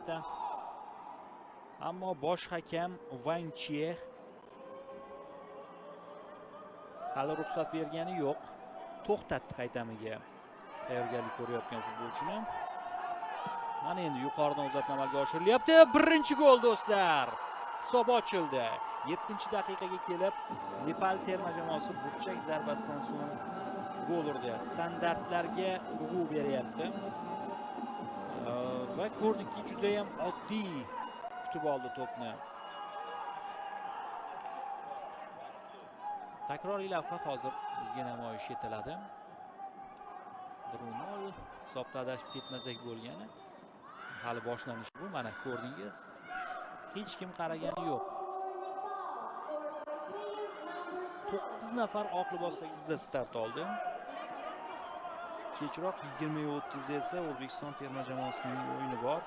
albatta. Ammo bosh hakam Wang Chie hali ruxsat bergani yo'q. To'xtatdi qaytamiga. Tayyorgarlik ko'rayotgan futbolchini. Mana endi yuqoridan uzatma amalga oshirilyapti. Birinchi gol do'stlar. Hisob ochildi. 7-daqiqaga kelib Nepal terma jamoasi burchak zarbasidan so'ng gol urdi. Standartlarga urg'u beryapti. Va ko'rdikki, juda ham oddiy kutib oldi to'pni. Takroriy lavha hozir bizga namoyish etiladi. 1-0 hisobda adashib ketmasak bo'lgani. Hali boshlanishi bu. Mana ko'rdingiz. Hech kim qaragani yo'q. 9 nafar oq libosdagi start oldi. Kechroq 20:30 esa O'zbekiston terma jamoasining o'yini bor.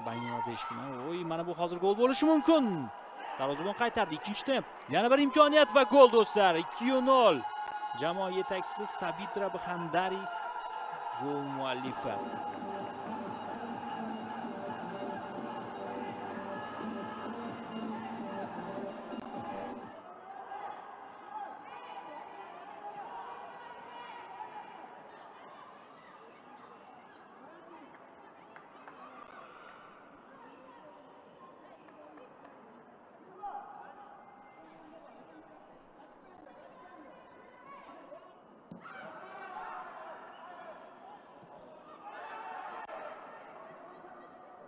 Bangladesh bilan. O'y, mana bu hozir gol bo'lishi mumkin. Darvozabon qaytardi. Ikkinchi temp. Yana bir imkoniyat va gol do'stlar. 2-0. Jamoa yetakchisi Sabitra Bxandari gol muallifi.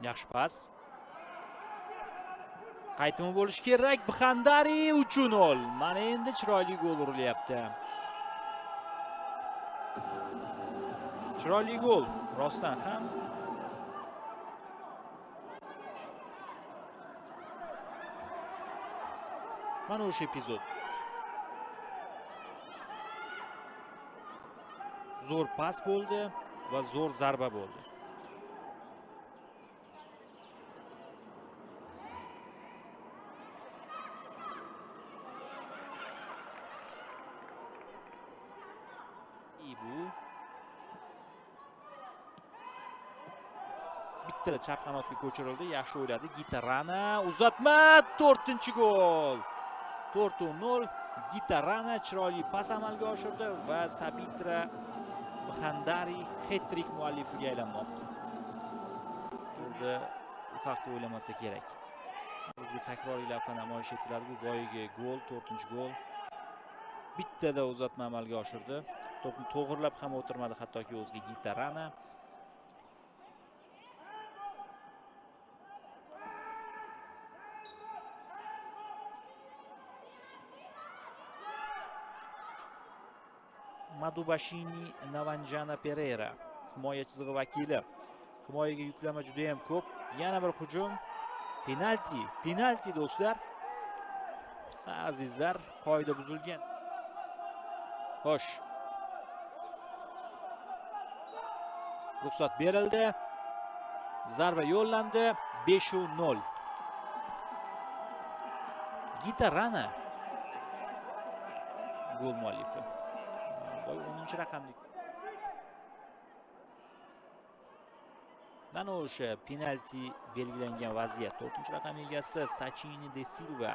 Yaxshi pas. Qaytimi bo'lishi kerak. Bxandari 3-0. Mana endi chiroyli gol urilyapti. Chiroyli gol rostdan ham. Mana o'sha epizod. Zo'r pas bo'ldi va zo'r zarba bo'ldi. Bu bitta chap qanotga ko'chirildi. Yaxshi o'yladi. Gitarana uzatma, 4-gol. 4-0. Gitarana chiroyli pas amalga oshirdi va Sabitra Bxandari hat-trick muallifiga aylanmoqda. Bunda bu haqda o'ylamasa kerak. Bizga takroriy lavha namoyish etiladi. Bu boyagi gol, 4-gol. Bittada uzatma amalga oshirdi. To'pni to'g'irlab ham o'tirmadi hattoki o'ziga Gitarana. Madubashini Navanjana Pereira himoya chizig'i vakili. Himoyaga yuklama juda ham ko'p. Yana bir hujum. Penalti do'stlar. Ha, azizlar, qoida buzilgan. Xo'sh. Ruxsat berildi. Zarba yo'llandi. 5-0. Gitarana gol muallifi. Boy 10-raqamli. Mana o'sha penalti belgilangan vaziyat. 4-raqam egasi Sachini de Silva.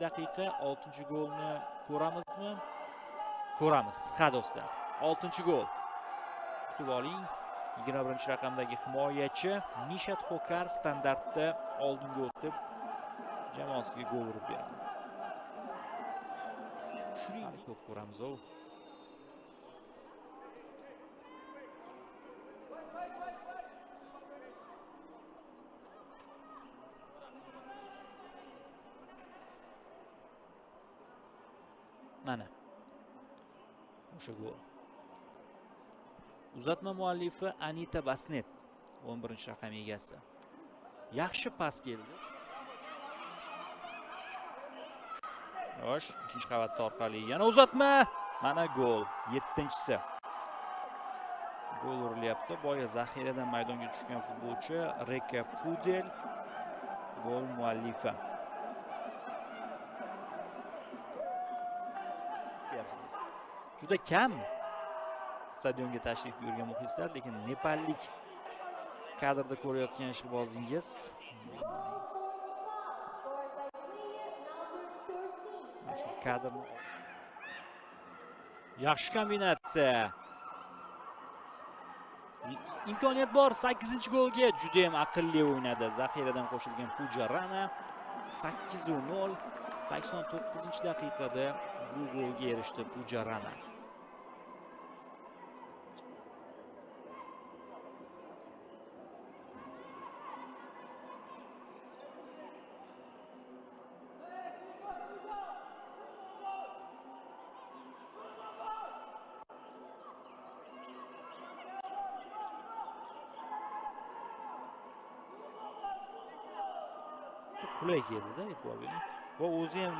daqiqa 6-golni ko'ramizmi? Ko'ramiz. Ha do'stlar. 6-gol. Kutib oling. 21-raqamdagi himoyachi Nishat Xokar standartda oldinga o'tib jamoasiga gol urib berdi. Shuningdek ko'p ko'ramiz u. Mana o'sha gol. Uzatma muallifi Anita Basnet, 11-raqam egasi. Yaxshi pas keldi. Yosh, ikkinchi qavatda orqali yana uzatma. Mana gol, 7-si. Gol urilyapti. Boya zaxiradan maydonga tushgan futbolchi Reka Pudel gol muallifi. juda kam stadionga tashrif buyurgan muxlislar, lekin nepallik kadrda ko'rayotgan ishqibozingiz shu kadrni yaxshi kombinatsiya. Imkoniyat bor 8-golga. Juda ham aqlli o'ynadi. Zaxiradan qo'shilgan Pujarana 8-0. 89-daqiqada bu golga erishdi Pujarana. Qulay keldi-da, e'tibor bering. Va o'zi ham